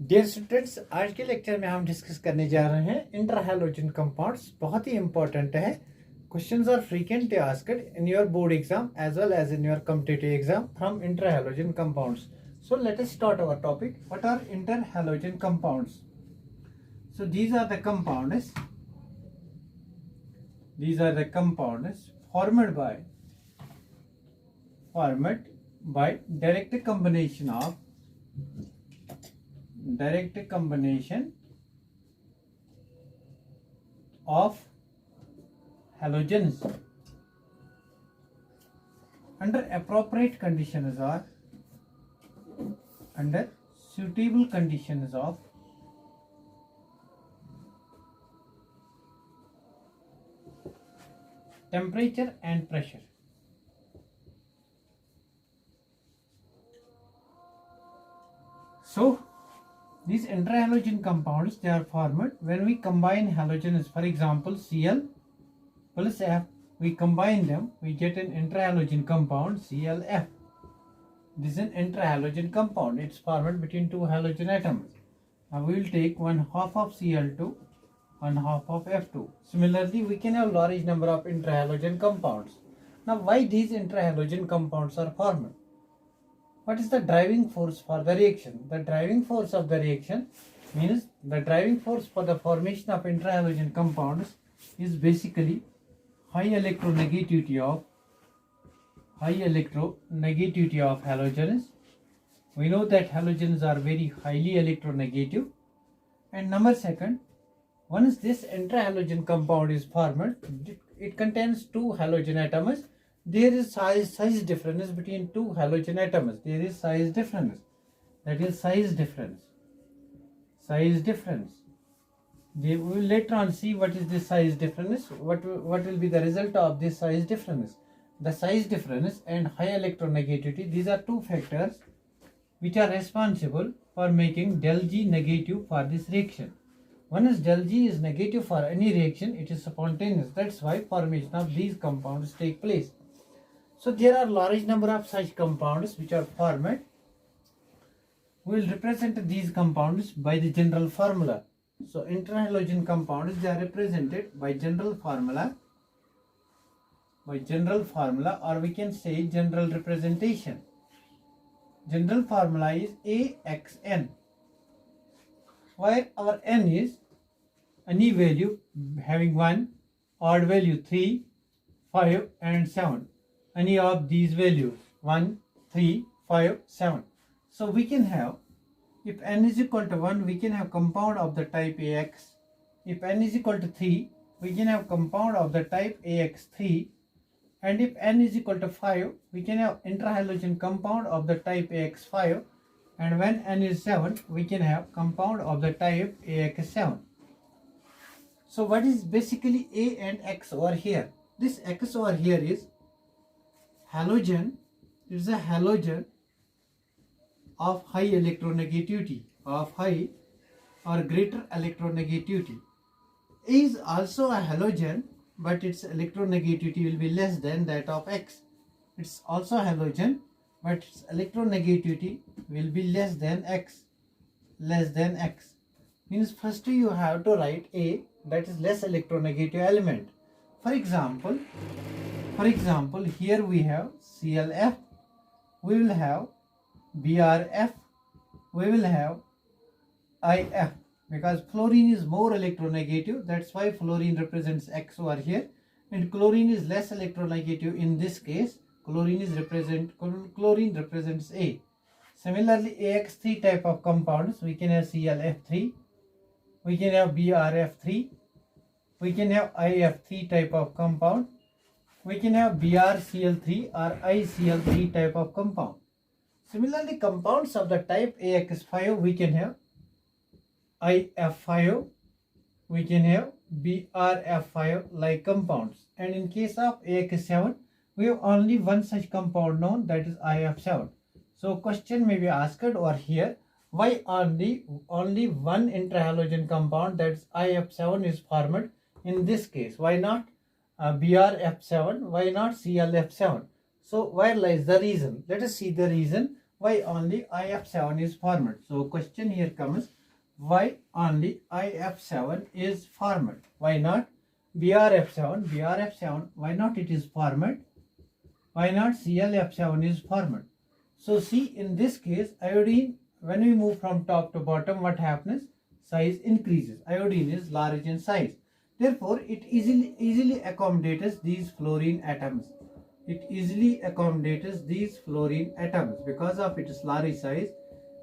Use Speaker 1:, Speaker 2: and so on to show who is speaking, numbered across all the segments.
Speaker 1: Dear students, आज के lecture में हम डिस्कस करने जा रहे हैं इंटर हैलोजन कंपाउंड्स। बहुत ही इंपॉर्टेंट है। Questions are frequently asked in your board exam as well as in your competitive exam from inter halogen compounds. So let us start our topic. What are interhalogen compounds? So these are the compounds. These are the compounds formed by direct combination of halogens under appropriate conditions or under suitable conditions of temperature and pressure. So these interhalogen compounds, they are formed when we combine halogens. For example, Cl plus F, we combine them, we get an interhalogen compound ClF. This is an interhalogen compound. It's formed between two halogen atoms. Now we will take one half of Cl2, one half of F2. Similarly, we can have large number of interhalogen compounds. Now why these interhalogen compounds are formed? What is the driving force for the reaction? The driving force of the reaction means the driving force for the formation of interhalogen compounds is basically high electronegativity of halogens. We know that halogens are very highly electronegative. And number second, once this interhalogen compound is formed, it contains two halogen atoms. There is size difference between two halogen atoms. There is size difference. That is size difference. We will later on see what is this size difference. What will be the result of this size difference? The size difference and high electronegativity. These are two factors which are responsible for making del G negative for this reaction. Once del G is negative for any reaction, it is spontaneous. That's why formation of these compounds take place. So there are large number of such compounds which are formed. We will represent these compounds by the general formula. So interhalogen compounds, they are represented by general formula, or we can say general representation. General formula is AXN, where our N is any value having 1, odd value 3, 5 and 7. Any of these values 1, 3, 5, 7. So we can have, if n is equal to 1, we can have compound of the type AX. If n is equal to 3, we can have compound of the type AX3. And if n is equal to 5, we can have interhalogen compound of the type AX5. And when n is 7, we can have compound of the type AX7. So what is basically A and X over here? This X over here is halogen. It is a halogen of high electronegativity, of high or greater electronegativity. A is also a halogen, but its electronegativity will be less than that of X. It's also a halogen, but its electronegativity will be less than X. Means first you have to write A, that is less electronegative element. For example, here we have ClF, we will have BrF, we will have IF, because fluorine is more electronegative. That's why fluorine represents X over here, and chlorine is less electronegative. In this case, chlorine represents A. Similarly, AX3 type of compounds, we can have ClF3, we can have BrF3, we can have IF3 type of compound, we can have BrCl3 or ICl3 type of compound. Similarly, compounds of the type AX5, we can have IF5, we can have BrF5 like compounds. And in case of AX7, we have only one such compound known, that is IF7. So question may be asked over here, why only one interhalogen compound, that is IF7, is formed in this case? Why not BrF7? Why not ClF7? So where lies the reason? Let us see the reason why only IF7 is formed? So question here comes, why only IF7 is formed? Why not BRF7? BRF7, why not it is formed? Why not ClF7 is formed? So see, in this case, iodine, when we move from top to bottom, what happens? Size increases. Iodine is large in size. Therefore, it easily accommodates these fluorine atoms. It easily accommodates these fluorine atoms. Because of its large size,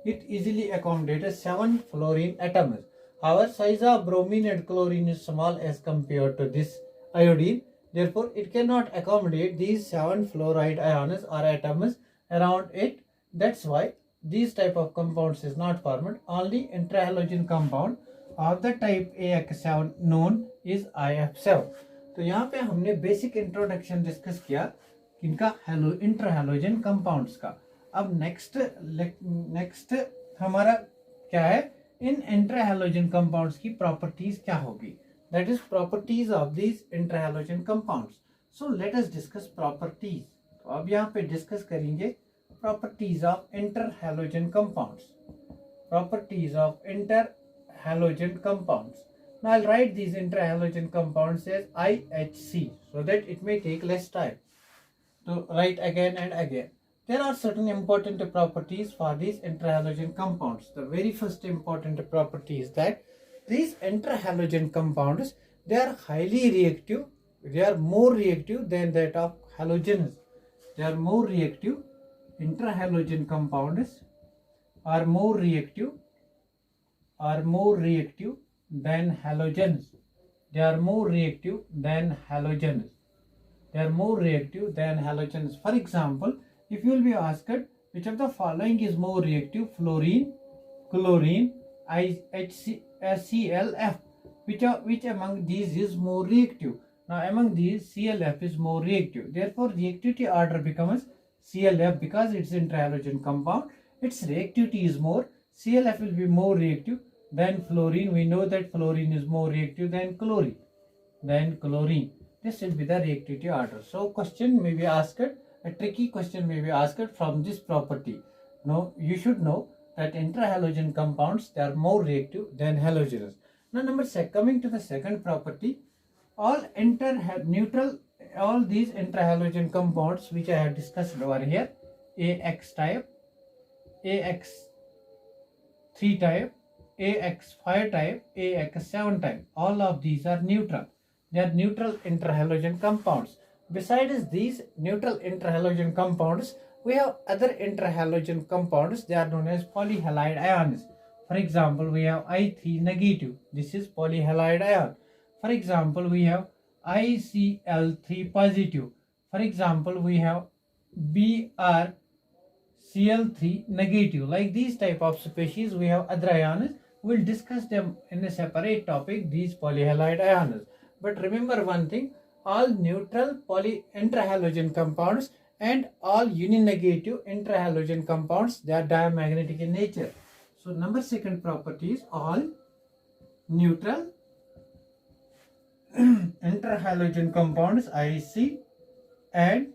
Speaker 1: it easily accommodates 7 fluorine atoms. However, size of bromine and chlorine is small as compared to this iodine. Therefore, it cannot accommodate these 7 fluoride ions or atoms around it. That's why these type of compounds is not formed. Only intrahalogen compound of the type AX7 known is IF7. तो यहाँ पे हमने basic introduction discuss किया इनका interhalogen compounds का. अब next हमारा क्या है, इन इंटरहैलोजन कंपाउंड्स की प्रॉपर्टीज क्या होगी, that is properties of these interhalogen compounds. So let us discuss properties. तो अब यहाँ पे डिस्कस करेंगे properties of interhalogen compounds. Properties of interhalogen compounds. Now I'll write these interhalogen compounds as IHC so that it may take less time to write again and again. There are certain important properties for these interhalogen compounds. The very first important property is that these interhalogen compounds, they are highly reactive. They are more reactive than that of halogens. They are more reactive. Interhalogen compounds are more reactive than halogens. They are more reactive than halogens. They are more reactive than halogens. For example, if you will be asked which of the following is more reactive, fluorine, chlorine, ClF, which among these is more reactive? Now among these, ClF is more reactive. Therefore, reactivity order becomes ClF because it's interhalogen compound. Its reactivity is more. ClF will be more reactive than fluorine. We know that fluorine is more reactive than chlorine. This will be the reactivity order. So question may be asked, a tricky question may be asked from this property. Now you should know that interhalogen compounds, they are more reactive than halogens. Now coming to the second property, all these interhalogen compounds which I have discussed over here, AX type, AX3 type, AX5 type, AX7 type, all of these are neutral. They are neutral interhalogen compounds. Besides these neutral interhalogen compounds, we have other interhalogen compounds. They are known as polyhalide ions. For example, we have I3 negative. This is polyhalide ion. For example, we have ICl3 positive. For example, we have BrCl3 negative. Like these type of species, we have other ions. We will discuss them in a separate topic, these polyhalide ions. But remember one thing, all neutral interhalogen compounds and all uninegative interhalogen compounds, they are diamagnetic in nature. So second property is all neutral interhalogen compounds IC and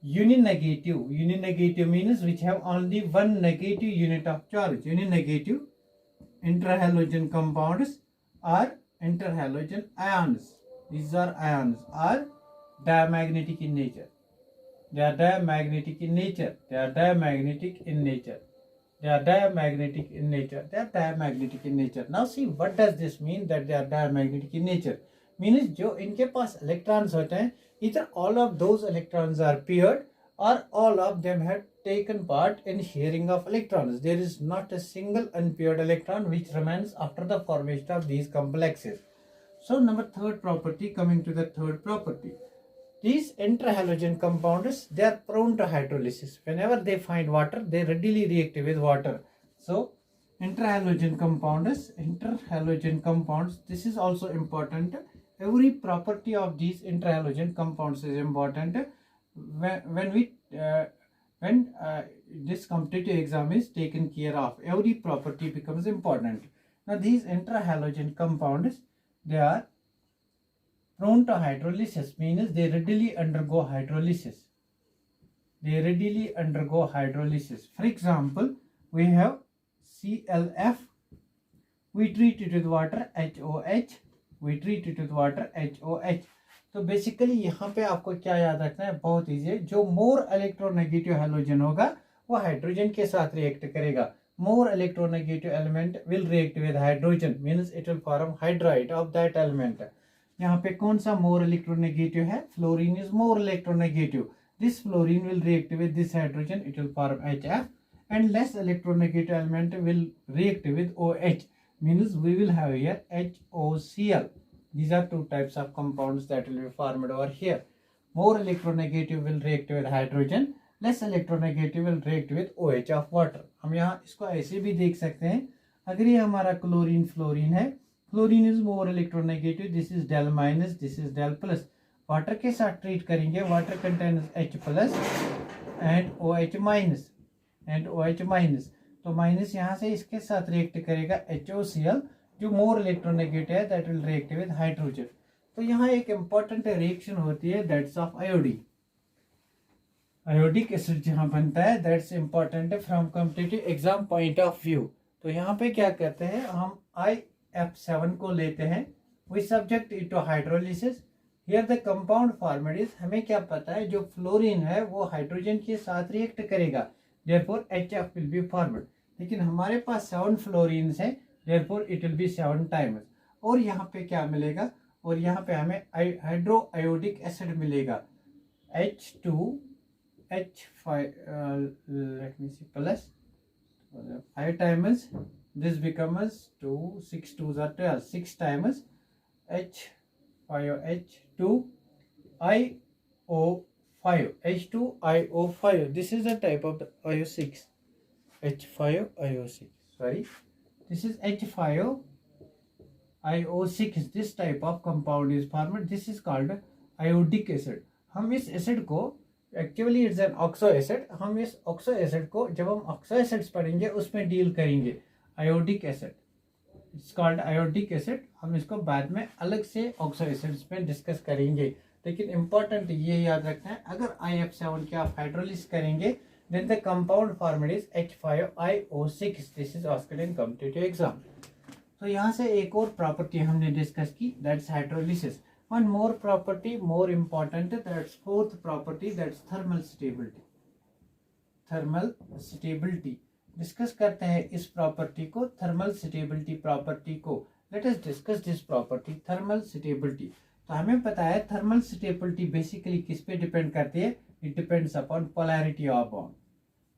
Speaker 1: uninegative. Uninegative means which have only one negative unit of charge. Uninegative interhalogen compounds are interhalogen ions. These are ions, are diamagnetic in nature. They are diamagnetic in nature. They are diamagnetic in nature. They are diamagnetic in nature. They are diamagnetic in nature. Now see, what does this mean that they are diamagnetic in nature? Means जो इनके पास electrons होते हैं, either all of those electrons are paired or all of them have taken part in sharing of electrons. There is not a single unpaired electron which remains after the formation of these complexes. So third property, coming to the third property. These interhalogen compounds, they are prone to hydrolysis. Whenever they find water, they readily react with water. So interhalogen compounds, this is also important. Every property of these interhalogen compounds is important. When this competitive exam is taken care of, every property becomes important. Now these interhalogen compounds, they are prone to hydrolysis, means they readily undergo hydrolysis. they readily undergo hydrolysis. For example, we have ClF, we treat it with water HOH, we treat it with water HOH. तो basically यहाँ पे आपको क्या याद रखना है, बहुत easy है, जो मोर इलेक्ट्रोनेगेटिव हैलोजन होगा वो हाइड्रोजन के साथ रिएक्ट करेगा. More electronegative element will react with hydrogen, means it will form hydride of that element. यहाँ पे कौन सा मोर इलेक्ट्रोनेगेटिव है, fluorine is more electronegative. This fluorine will react with this hydrogen, it will form HF, and less electronegative element will react with OH, means we will have here HOCl. These are two types of compounds that will be formed over here. More electronegative will react with hydrogen, less electronegative will react with OH of water. हम यहाँ इसको ऐसे भी देख सकते हैं, अगर ये हमारा क्लोरीन फ्लोरीन है, chlorine is more electronegative, this is del minus, this is del plus. Water के साथ ट्रीट करेंगे, water contains H plus and OH minus and OH minus. तो माइनस यहाँ से इसके साथ रिएक्ट करेगा HOCl, जो मोर इलेक्ट्रोनेगेटिव है, that will react with hydrogen. तो यहाँ एक इंपॉर्टेंट रिएक्शन होती है, that's of iodine. Iodic acid जहाँ बनता है, that's important from competitive exam point of view. तो यहाँ पे क्या कहते हैं, हम IF7 को लेते हैं, we subject it to hydrolysis. Here the compound formed is, हमें क्या पता है, जो फ्लोरीन है वो हाइड्रोजन के साथ रिएक्ट करेगा, therefore HF will be formed. लेकिन हमारे पास 7 फ्लोरीन्स हैं, therefore it will be 7 times. और यहाँ पे क्या मिलेगा, और यहाँ पे हमें हाइड्रो आयोडिक एसिड मिलेगा H2H5 let me see plus 5 times, this becomes 2, 6 2s are 12, 6 times H5H2IO5, H2IO5. This is a type of the IO6, H5IO6, sorry, this is H5IO6. This type of compound is formed, this is called iodic acid. हम इस acid को, actually it's an oxo acid, हम इस oxo acid को जब हम oxo acids पढ़ेंगे उसमें डील करेंगे. Iodic acid, it's called iodic acid. हम इसको बाद में अलग से ऑक्सो एसिड्स में डिस्कस करेंगे. लेकिन इंपॉर्टेंट ये याद रखना है, अगर IF7 के आप हाइड्रोलिस करेंगे, then the compound formed is H5IO6. This is asked in competitive exam. तो यहाँ से एक और प्रॉपर्टी हमने डिस्कस की, that's hydrolysis. One more property, more important, that's fourth property, that's thermal stability. Thermal stability. Discuss करते हैं इस प्रॉपर्टी को, थर्मल स्टेबिलिटी प्रॉपर्टी को. Late us discuss this property, thermal stability. तो हमें पता है थर्मल स्टेबिलिटी बेसिकली किस पे डिपेंड करती है, it depends upon polarity of bond.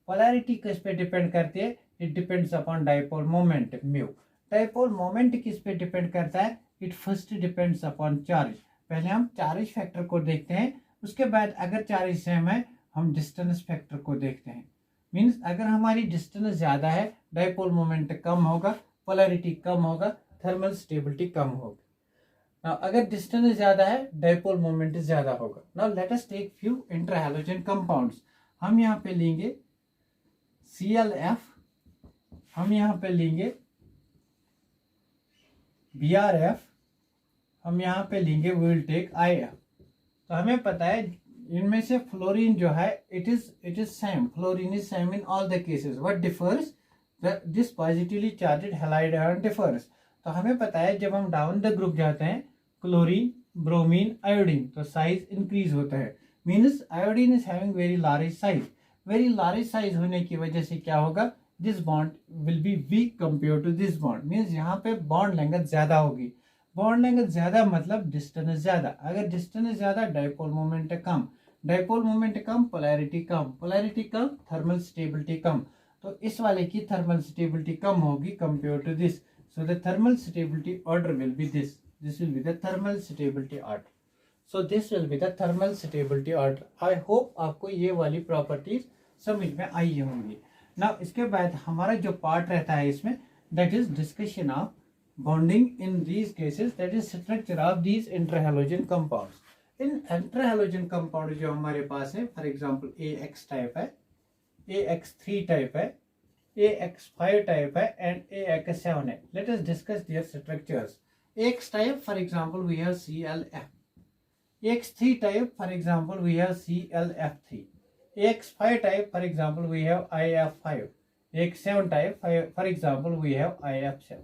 Speaker 1: Polarity किस पे डिपेंड करती है, it depends upon dipole moment mu. Dipole moment किस पे डिपेंड करता है, it first depends upon charge. पहले हम चार्ज फैक्टर को देखते हैं, उसके बाद अगर चार्ज सेम है हम डिस्टेंस फैक्टर को देखते हैं. मींस अगर हमारी डिस्टेंस ज्यादा है, डाइपोल मोमेंट कम होगा, पोलैरिटी कम होगा, थर्मल स्टेबिलिटी कम होगी. नाउ अगर डिस्टेंस ज्यादा है, डाइपोल मोमेंट ज्यादा होगा. Now let us take few interhalogen compounds. हम यहाँ पे लेंगे ClF, हम यहाँ पे लेंगे BrF, हम यहाँ पे लेंगे वी विल टेक IF. तो हमें पता है इनमें से फ्लोरीन जो है it is same, fluorine is same in all the cases. What differs, this positively charged halide ion differs. तो हमें पता है जब हम डाउन द ग्रुप जाते हैं, क्लोरीन, ब्रोमीन, आयोडीन, तो साइज इंक्रीज होता है. Means iodine is having very large size. Very large size होने की वजह से क्या होगा, this bond will be weak compare to this bond. Means यहाँ पे बॉन्ड लेंथ ज्यादा होगी. बॉन्ड लेंथ ज्यादा मतलब डिस्टेंस ज्यादा. अगर डिस्टेंस ज्यादा, डाइपोल मोमेंट कम, डाइपोल मोमेंट कम, पोलैरिटी कम, पोलैरिटी कम, थर्मल स्टेबिलिटी कम. तो इस वाले की थर्मल स्टेबिलिटी कम होगी compare to this. So the thermal stability order will be this. This will be the thermal stability order. So this will be the thermal stability order. I hope आपको ये वाली प्रॉपर्टीज समझ में आई होंगी. Now इसके बाद हमारा जो पार्ट रहता है इसमें, that is discussion of bonding in these cases, that is structure of these interhalogen compounds. In interhalogen compound जो हमारे पास है, फॉर एग्जांपल AX टाइप है, AX3 टाइप है, AX5 टाइप है एंड AX7 है. Let us discuss their structures. AX type for example we have ClF. AX3 type for example we have ClF3. AX5 type, for example, we have IF5. AX7 type, for example, we have IF7.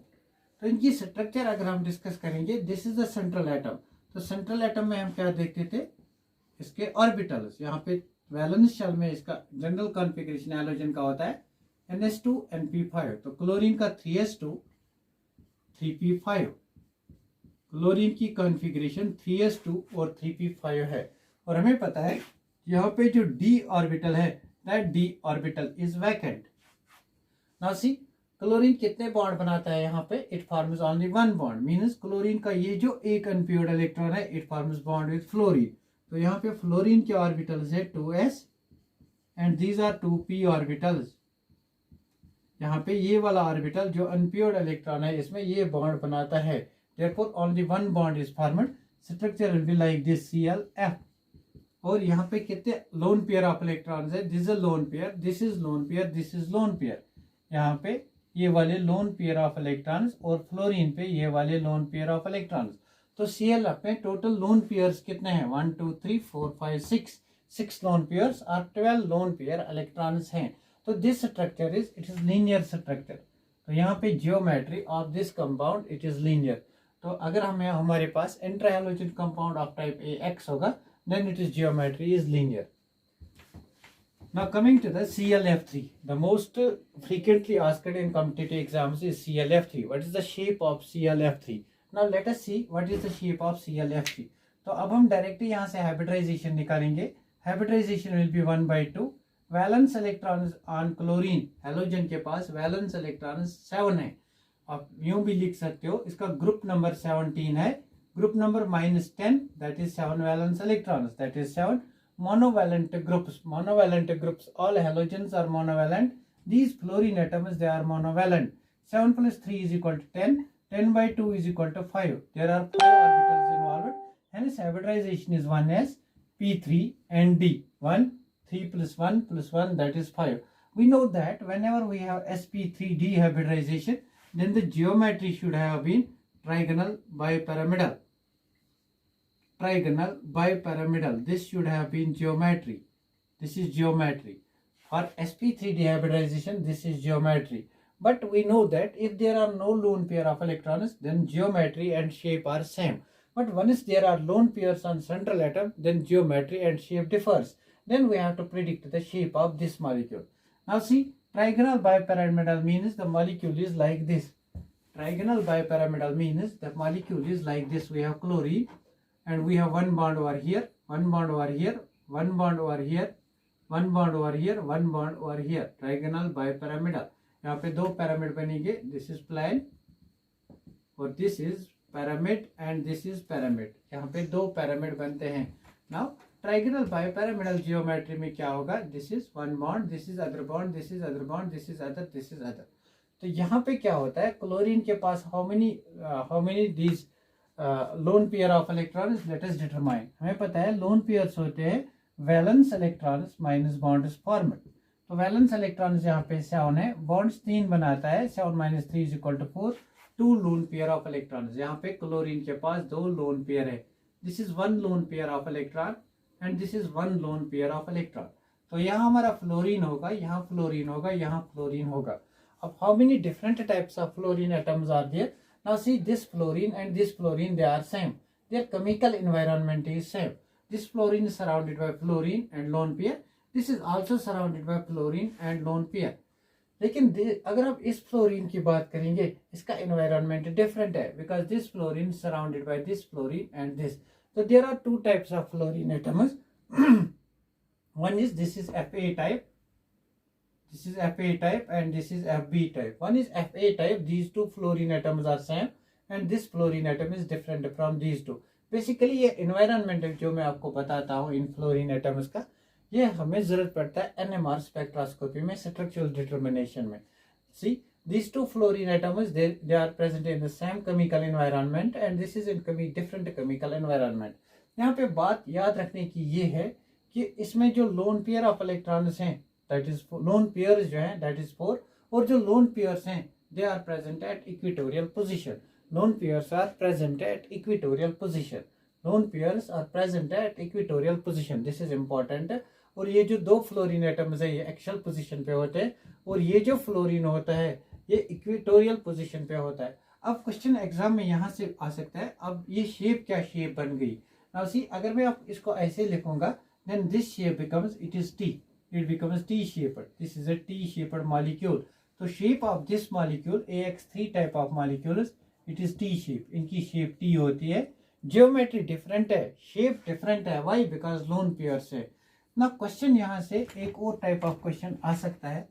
Speaker 1: तो इनकी structure अगर हम discuss करेंगे, this is the central atom. तो central atom में हम क्या देखते थे, इसके ऑर्बिटल्स. यहाँ पे वैलेंस शेल में इसका जनरल कॉन्फ़िगरेशन हैलोजन का होता है NH2 NP5. तो क्लोरीन का 3s2 3p5. क्लोरीन की कॉन्फ़िगरेशन 3s2 और 3p5 है. और हमें पता है यहाँ पे जो d ऑर्बिटल है, that d orbital is vacant. Now see, chlorine कितने बॉन्ड बनाता है यहाँ पे, it forms only one bond. Means chlorine का ये जो एक अनपेयर्ड इलेक्ट्रॉन है, it forms bond with fluorine. तो यहाँ पे फ्लोरीन के ऑर्बिटल्स है 2s and these are 2p orbitals. यहाँ पे ये वाला ऑर्बिटल जो अनपेयर्ड इलेक्ट्रॉन है, इसमें ये बॉन्ड बनाता है. Therefore only one bond is formed. Structure will be like this ClF. और यहाँ पे कितने लोन पेयर ऑफ इलेक्ट्रॉन्स है, this is lone pair, this is lone pair, this is lone pair. यहाँ पे ये वाले लोन पेयर ऑफ इलेक्ट्रॉन्स और फ्लोरीन पे ये वाले लोन पेयर ऑफ इलेक्ट्रॉन्स. तो ClF में टोटल लोन पेयर्स कितने हैं, 1 2 3 4 5 6 लोन पेयर्स और 12 लोन पेयर इलेक्ट्रॉन्स हैं. तो this structure is, it is linear structure. तो यहाँ पे geometry of this compound it is linear. तो अगर हमें हमारे पास इंट्राहैलोजन कंपाउंड ऑफ टाइप AX होगा, then it is geometry is linear. Now coming to the ClF3, the most frequently asked in competitive exams is ClF3. What is the shape of ClF3? Now let us see what is the shape of ClF3. तो अब हम directly यहाँ से hybridisation निकालेंगे. Hybridisation will be 1/2. Valence electrons on chlorine, halogen के पास valence electrons 7 है. आप यूं भी लिख सकते हो, इसका ग्रुप नंबर 17 है. Group number -10, that is 7 valence electrons, that is 7 monovalent groups. Monovalent groups, all halogens are monovalent. These fluorine atoms, they are monovalent. 7 plus 3 is equal to 10. 10/2 is equal to 5. There are 5 orbitals involved. Hence hybridization is 1s, p3 and d. 1, 3 plus 1 plus 1, that is 5. We know that whenever we have sp3d hybridization, then the geometry should have been trigonal bipyramidal. Trigonal bipyramidal. This should have been geometry. This is geometry. For sp3d hybridization, this is geometry. But we know that if there are no lone pair of electrons, then geometry and shape are same. But once there are lone pairs on central atom, then geometry and shape differs. Then we have to predict the shape of this molecule. Now see, trigonal bipyramidal means the molecule is like this. Trigonal bipyramidal means the molecule is like this. We have chlorine. And we have one bond over here, one bond over here, one bond over here, one bond over here, one bond over here. Trigonal bipyramidal. यहाँ पे दो pyramid बनेंगे. This is plane और this is pyramid and this is pyramid. यहाँ पे दो pyramid बनते हैं. Now trigonal bipyramidal geometry में क्या होगा? This is one bond, this is other bond, this is other bond, this is other, this is other. तो यहाँ पे क्या होता है? क्लोरीन के पास how many these loan pair of electrons, let us determine. हमें पता है लोन पेयर्स होते हैं valence electrons minus bonds format. तो वैलेंस इलेक्ट्रॉन्स यहाँ पे 7 है, बॉन्ड्स 3 बनाता है. 7 - 3 is equal to 4. 2 lone pair of electrons. यहाँ पे क्लोरीन के पास 2 लोन पेयर है. This is 1 lone pair of electron and this is 1 lone pair of electron. तो यहाँ हमारा फ्लोरीन होगा, यहाँ फ्लोरीन होगा, यहाँ फ्लोरीन होगा. अब how many different types of fluorine atoms are there? Now see, this fluorine and this fluorine, they are same. Their chemical environment is same. This fluorine is surrounded by fluorine and lone pair. This is also surrounded by fluorine and lone pair. लेकिन अगर आप इस fluorine की बात करेंगे, इसका environment different है, because this fluorine is surrounded by this fluorine and this. So there are two types of fluorine atoms. One is, this is Fa type. This is Fa type and this is Fb type. One is Fa type. These two fluorine atoms are same and this fluorine atom is different from these two. Basically ये environment जो मैं आपको बताता हूँ इन fluorine atoms का, ये हमें जरूरत पड़ता है NMR spectroscopy में structural determination में. See, these two fluorine atoms, they are present in the same chemical environment and this is in different chemical environment. यहाँ पे बात याद रखने की ये है कि इसमें जो lone pair of electrons हैं, that is lone pairs जो हैं, that is 4, और जो lone pairs हैं, they are present at equatorial position. Lone pairs are present at equatorial position. Lone pairs are present at equatorial position. This is important. और ये जो दो fluorine atoms है ये एक्सियल पोजीशन पे होते हैं, और ये जो फ्लोरीन होता है ये इक्वेटोरियल पोजीशन पे होता है। अब क्वेश्चन एग्जाम में यहाँ से आ सकता है, अब ये शेप क्या शेप बन गई। नाउ सी, अगर मैं आप इसको ऐसे लिखूंगा, then this shape becomes, it is T, it becomes T-shaped. This is a T-shaped molecule. So shape of this molecule, AX3 type of molecules, it is T-shape. इनकी shape T होती है। Geometry different है, shape different है। Why? Because lone pairs है। Now question यहाँ से एक और type of question आ सकता है।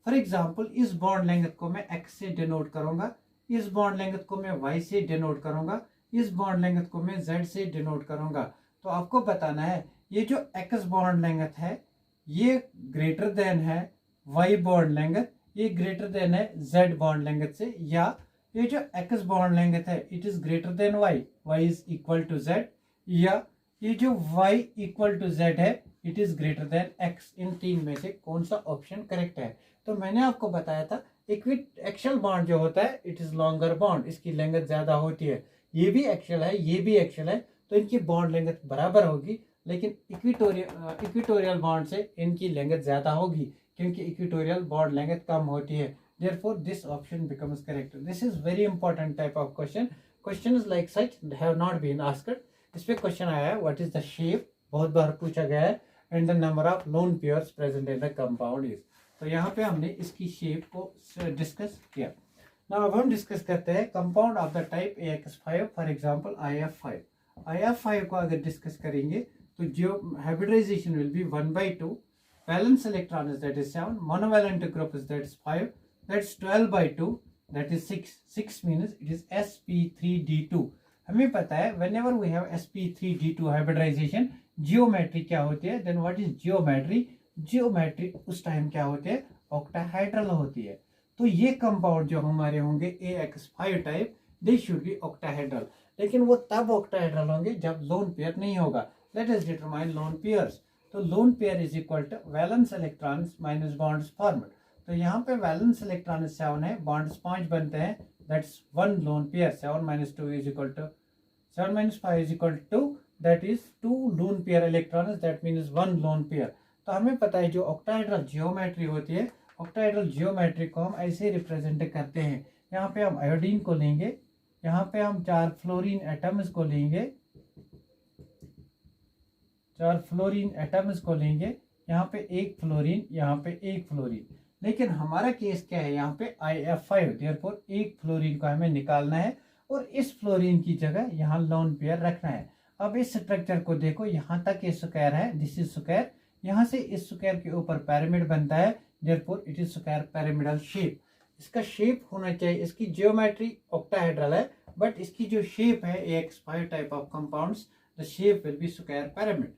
Speaker 1: For example, इस bond length को मैं X से denote करूँगा, इस bond length को मैं Y से denote करूँगा, इस bond length को मैं Z से denote करूँगा। तो आपको बताना है ये जो X bond length है ये ग्रेटर देन है y बॉन्ड लेंथ, ये ग्रेटर देन है z बॉन्ड लेंथ से, या ये जो x बॉन्ड लेंथ है it is greater than y is equal to z, या ये जो y इक्वल टू z है it is greater than x। इन तीन में से कौन सा ऑप्शन करेक्ट है। तो मैंने आपको बताया था एक्सियल बॉन्ड जो होता है इट इज लॉन्गर बॉन्ड, इसकी लेंथ ज्यादा होती है। ये भी एक्सियल है, ये भी एक्सियल है, तो इनकी बॉन्ड लेंथ बराबर होगी, लेकिन इक्वेटोरियल बॉन्ड से इनकी लेंथ ज्यादा होगी क्योंकि इक्वेटोरियल बॉन्ड लेंथ कम होती है। Therefore this option becomes correct. This is very important type of question. Questions like such have not been asked. इस पे क्वेश्चन आया है व्हाट इज द शेप, बहुत बार पूछा गया है, and the number of lone pairs present in the compound is. तो यहाँ पे हमने इसकी शेप को डिस्कस किया। नाउ अब हम डिस्कस करते हैं compound of the type AX5, for example IF5। IF5 को अगर डिस्कस करेंगे तो जो hybridization will be 1/2, valence electron is that is 7, monovalent group is that is 5, that's 12/2, that is 6 means it is sp3d2। हमें पता है whenever we have sp3d2 hybridization geometry क्या होती है, then what is geometry, geometry उस time क्या होती है, octahedral होती है। तो ये कंपाउंड जो हमारे होंगे AX5 type they should be octahedral, लेकिन वो तब octahedral होंगे जब लोन पेयर नहीं होगा। Let us determine lone pairs। तो lone pair is equal to valence electrons minus bonds formed। तो यहाँ पे valence electron 7 है, bonds 5 बनते हैं, that's one lone pair। 7 minus 2 is equal to 7 minus 5 is equal to that is 2 lone pair electrons, that means one lone pair। तो हमें पता है जो octahedral geometry होती है, octahedral geometry को हम ऐसे रिप्रेजेंट करते हैं। यहाँ पे हम आयोडीन को लेंगे, यहाँ पे हम 4 फ्लोरीन एटम्स को लेंगे, 4 फ्लोरीन एटम्स को लेंगे, यहाँ पे एक फ्लोरीन, यहाँ पे एक फ्लोरीन, लेकिन हमारा केस क्या है यहाँ पे IF5, देयरफॉर एक फ्लोरीन को हमें निकालना है और इस फ्लोरीन की जगह यहाँ लोन पेयर रखना है। अब इस स्ट्रक्चर को देखो, यहाँ तक ये स्क्वायर है, दिस इज स्क्वायर, यहाँ से इस स्क्वायर के ऊपर पिरामिड बनता है, therefore it is square pyramidal shape. इसका शेप होना चाहिए, इसकी जियोमेट्री ऑक्टाहेड्रल है, बट इसकी जो शेप है AX5 type of compounds, the shape will be square pyramid,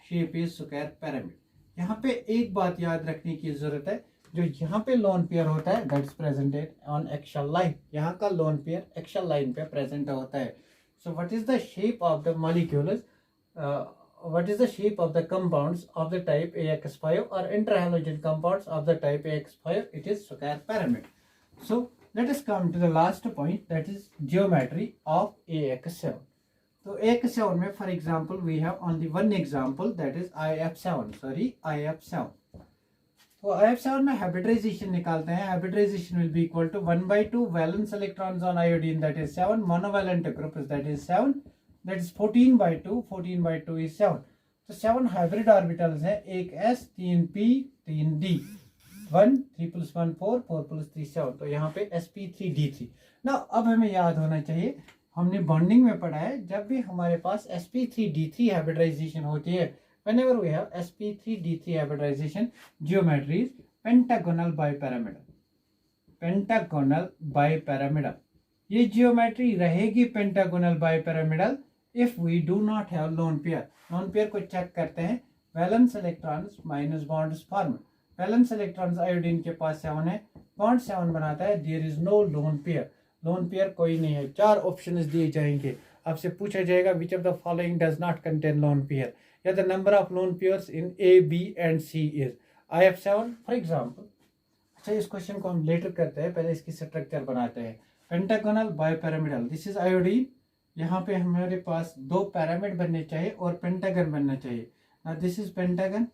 Speaker 1: shape is square pyramid. यहाँ पे एक बात याद रखने की जरूरत है, जो यहाँ पे लोन पेयर होता है that's presented on axial line, यहाँ का लोन पेयर एक्सियल लाइन पे प्रेजेंट होता है। So what is the shape of the molecules, what is the shape of the compounds of the type AX5 or interhalogen compounds of the type AX5, it is square pyramid। So let us come to the last point, that is geometry of AX7। So AX7 में for example we have only one example, that is IF7। तो IF7 में hybridization निकालते हैं, hybridization will be equal to 1/2 valence electrons on iodine, that is 7, monovalent group is that is 7, that is 14/2, 14/2 is 7। तो 7 hybrid orbitals हैं, एक S, 3 P, 3 D, 1 3 + 1 4, 4 + 3 7। तो यहाँ पे sp3d3 ना। अब हमें याद होना चाहिए, हमने बॉन्डिंग में पढ़ा है, जब भी हमारे पास sp3d3 हाइब्रिडाइजेशन होती है, whenever we have sp3d3 hybridization, geometry is pentagonal bipyramidal, pentagonal bipyramidal। ये जियोमेट्री रहेगी pentagonal bipyramidal if we do not have lone pair. Lone pair को चेक करते हैं, valence electrons minus bonds form. Valence electrons iodine के पास 7 है, bond 7 बनाता है, there is no lone pair, lone pair कोई नहीं है। 4 ऑप्शंस दिए जाएंगे, आपसे पूछा जाएगा which of the following does not contain lone pair, या the number of lone pairs in A, B and C इज IF7 फॉर एग्जाम्पल। अच्छा, इस क्वेश्चन को हम लेटर करते हैं, पहले इसकी स्ट्रक्चर बनाते हैं। Pentagonal bipyramidal, this is iodine, यहाँ पे हमारे पास 2 पिरामिड बनने चाहिए और पेंटागन बनना चाहिए। दिस इज पेंटागन,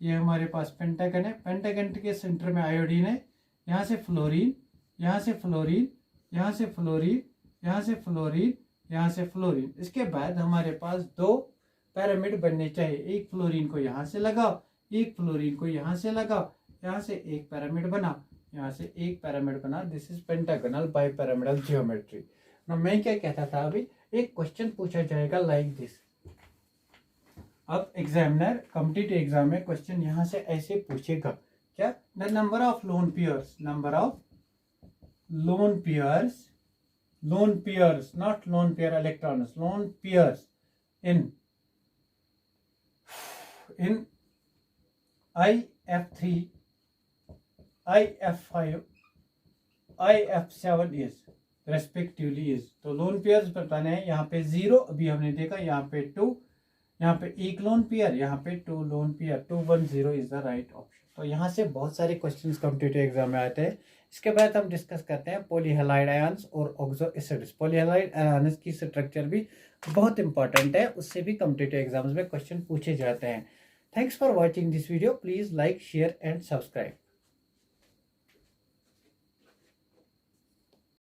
Speaker 1: ये हमारे पास पेंटागन है, पेंटागन के सेंटर में आयोडीन है, यहाँ से फ्लोरीन, यहाँ से फ्लोरीन, यहाँ से फ्लोरीन, यहाँ से फ्लोरीन, यहाँ से फ्लोरीन। इसके बाद हमारे पास दो पिरामिड बनने चाहिए, एक फ्लोरीन को यहाँ से लगाओ, एक फ्लोरीन को यहाँ से लगाओ, यहाँ से एक पिरामिड बना, यहाँ से एक पिरामिड बना। This is pentagonal bipyramidal geometry. ना मैं क्या कहता था अभी, एक क्वेश्चन पूछा जाएगा लाइक दिस। अब एग्जामिनर कॉम्पिटिटिव एग्जाम में क्वेश्चन यहाँ से ऐसे पूछेगा, क्या, the number of lone pairs, number of lone pairs, lone pairs, not lone pair electrons, lone pairs in IF3, IF5, IF7 is respectively is। तो लोन पेयर्स बताने हैं, यहाँ पे 0 अभी हमने देखा, यहाँ पे 2, यहाँ पे एक लोन पेयर, यहाँ पे 2 lone pair, 210 is the right option. तो यहाँ से बहुत सारे क्वेश्चंस कॉम्पिटिटिव एग्जाम में आते हैं। इसके बाद हम डिस्कस करते हैं पॉलीहैलाइड आयंस और ऑक्सो एसिड्स। पॉलीहैलाइड आयंस की स्ट्रक्चर भी बहुत इंपॉर्टेंट है, उससे भी कॉम्पिटिटिव एग्जाम्स में क्वेश्चन पूछे जाते हैं। Thanks for watching this video. Please like, share and subscribe.